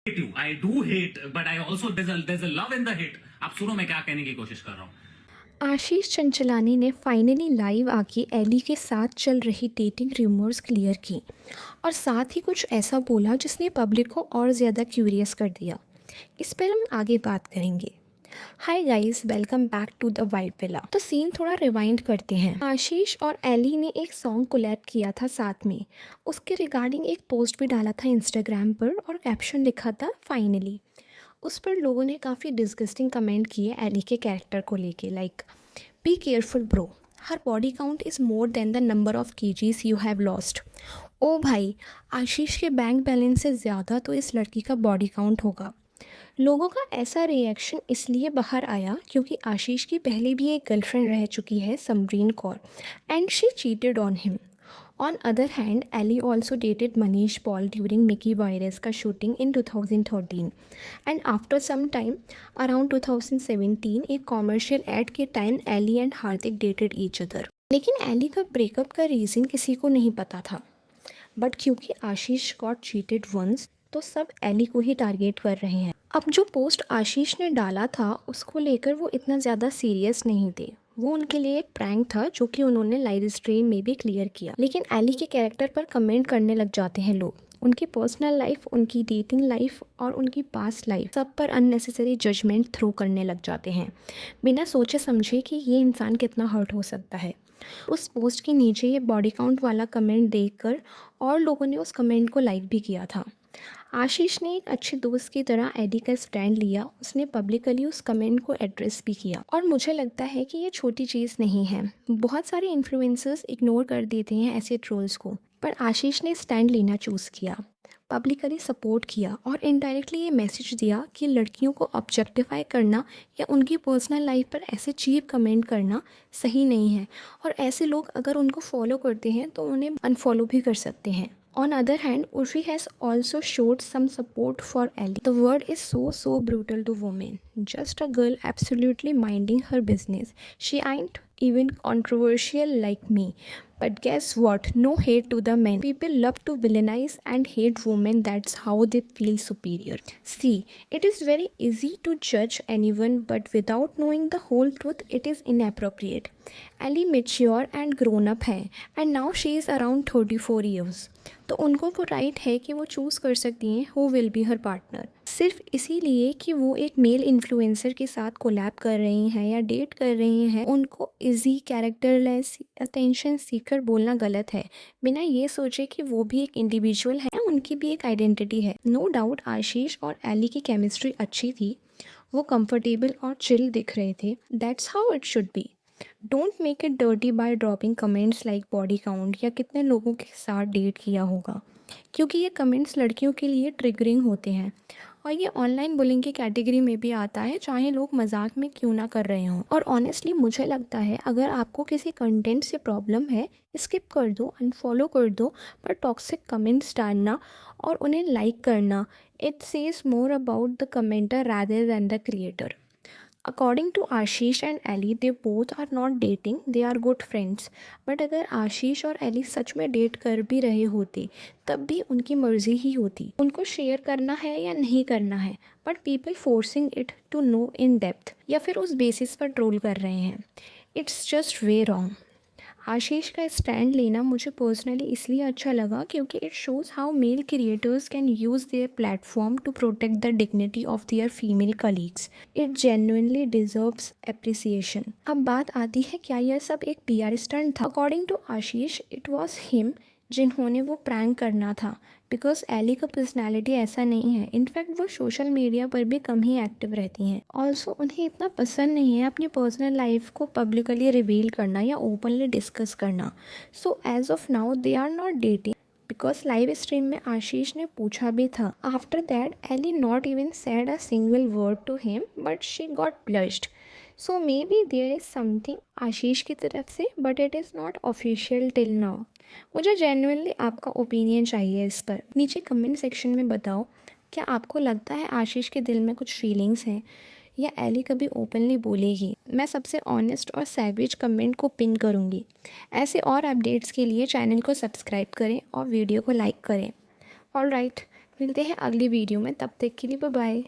hate you. I do hate, but I also there's a love in the hate. आप सुनो मैं क्या कहने की कोशिश कर रहा हूँ. आशीष चंचलानी ने फाइनली लाइव आके एली के साथ चल रही डेटिंग रूमर्स क्लियर की और साथ ही कुछ ऐसा बोला जिसने पब्लिक को और ज़्यादा क्यूरियस कर दिया। इस पर हम आगे बात करेंगे। Hi guys, welcome back to the white villa. तो सीन थोड़ा रिवाइंड करते हैं। आशीष और एली ने एक सॉन्ग कोलैब किया था साथ में। उसके रिगार्डिंग एक पोस्ट भी डाला था इंस्टाग्राम पर और कैप्शन लिखा था फाइनली। उस पर लोगों ने काफ़ी डिस्गस्टिंग कमेंट किए एली के कैरेक्टर को लेके, like be careful bro, her body count is more than the number of KGs you have lost. ओ भाई, आशीष के बैंक बैलेंस से ज़्यादा तो इस लड़की का बॉडी काउंट होगा। लोगों का ऐसा रिएक्शन इसलिए बाहर आया क्योंकि आशीष की पहले भी एक गर्लफ्रेंड रह चुकी है, Samreen Kaur, and she cheated on him. On other hand, Ellie also dated Manish Paul during Mickey Virus का shooting in 2013, and after some time, around 2017, एक commercial ad के time Ellie and Hardik dated each other. लेकिन Ellie का breakup का reason किसी को नहीं पता था, बट क्योंकि आशीष गॉट चीटेड वंस तो सब एली को ही टारगेट कर रहे हैं। अब जो पोस्ट आशीष ने डाला था उसको लेकर वो इतना ज़्यादा सीरियस नहीं थे, वो उनके लिए एक प्रैंक था जो कि उन्होंने लाइव स्ट्रीम में भी क्लियर किया। लेकिन एली के कैरेक्टर पर कमेंट करने लग जाते हैं लोग, उनकी पर्सनल लाइफ, उनकी डेटिंग लाइफ और उनकी पास्ट लाइफ, सब पर अननेसेसरी जजमेंट थ्रो करने लग जाते हैं बिना सोचे समझे कि ये इंसान कितना हर्ट हो सकता है। उस पोस्ट के नीचे ये बॉडी काउंट वाला कमेंट देखकर और लोगों ने उस कमेंट को लाइक भी किया था। आशीष ने एक अच्छे दोस्त की तरह एडी का स्टैंड लिया, उसने पब्लिकली उस कमेंट को एड्रेस भी किया और मुझे लगता है कि ये छोटी चीज़ नहीं है। बहुत सारे इन्फ्लुएंसर्स इग्नोर कर देते हैं ऐसे ट्रोल्स को, पर आशीष ने स्टैंड लेना चूज़ किया, पब्लिकली सपोर्ट किया और इनडायरेक्टली ये मैसेज दिया कि लड़कियों को ऑब्जेक्टिफाई करना या उनकी पर्सनल लाइफ पर ऐसे चीप कमेंट करना सही नहीं है और ऐसे लोग अगर उनको फॉलो करते हैं तो उन्हें अनफॉलो भी कर सकते हैं। On other hand, Urvi has also showed some support for Ellie. The word is so brutal to women. Just a girl absolutely minding her business. She ain't even controversial like me. But guess what? No hate to the men. People love to villainize and hate women. That's how they feel superior. See, it is very easy to judge anyone, but without knowing the whole truth, it is inappropriate. Ellie mature and grown up है, and now she is around 34 years. तो उनको वो right है कि वो choose कर सकती हैं who will be her partner, सिर्फ इसीलिए कि वो एक मेल इन्फ्लुएंसर के साथ कोलैब कर रही हैं या डेट कर रही हैं। उनको इजी कैरेक्टरलेस अटेंशन सीकर बोलना गलत है, बिना ये सोचे कि वो भी एक इंडिविजुअल है, उनकी भी एक आइडेंटिटी है। नो डाउट आशीष और एली की केमिस्ट्री अच्छी थी, वो कंफर्टेबल और चिल दिख रहे थे। That's how it should be. Don't make it dirty by dropping comments like body count या कितने लोगों के साथ डेट किया होगा, क्योंकि ये कमेंट्स लड़कियों के लिए ट्रिगरिंग होते हैं और ये ऑनलाइन बुलिंग की कैटेगरी में भी आता है, चाहे लोग मजाक में क्यों ना कर रहे हों। और ऑनेस्टली मुझे लगता है अगर आपको किसी कंटेंट से प्रॉब्लम है, स्किप कर दो, अनफॉलो कर दो, पर टॉक्सिक कमेंट्स डालना और उन्हें लाइक करना, it says more about the commenter rather than the creator. According to Ashish and Ellie, they both are not dating, they are good friends. But अगर आशीष और एली सच में डेट कर भी रहे होते तब भी उनकी मर्जी ही होती, उनको शेयर करना है या नहीं करना है, but people forcing it to know in depth या फिर उस बेसिस पर ट्रोल कर रहे हैं। It's just way wrong. Ashish का स्टैंड लेना मुझे पर्सनली इसलिए अच्छा लगा क्योंकि it shows how male creators can use their platform to protect the dignity of their female colleagues. It genuinely deserves appreciation. अब बात आती है क्या यह सब एक पीआर स्टंट था? According to Ashish it was him जिन्होंने वो प्रैंक करना था, बिकॉज एली का पर्सनैलिटी ऐसा नहीं है। इनफैक्ट वो सोशल मीडिया पर भी कम ही एक्टिव रहती हैं। ऑल्सो उन्हें इतना पसंद नहीं है अपनी पर्सनल लाइफ को पब्लिकली रिवील करना या ओपनली डिस्कस करना। So as of now they are not dating, because live stream में आशीष ने पूछा भी था। After that Elli not even said a single word to him, but she got blushed. So maybe there is something Ashish की तरफ से, but it is not official till now. मुझे genuinely आपका ओपिनियन चाहिए इस पर। नीचे कमेंट सेक्शन में बताओ, क्या आपको लगता है आशीष के दिल में कुछ फीलिंग्स हैं या एली कभी ओपनली बोलेगी? मैं सबसे ऑनेस्ट और सैवेज कमेंट को पिन करूँगी। ऐसे और अपडेट्स के लिए चैनल को सब्सक्राइब करें और वीडियो को लाइक करें। ऑलराइट, मिलते हैं अगली वीडियो में, तब तक के लिए बाय बाय।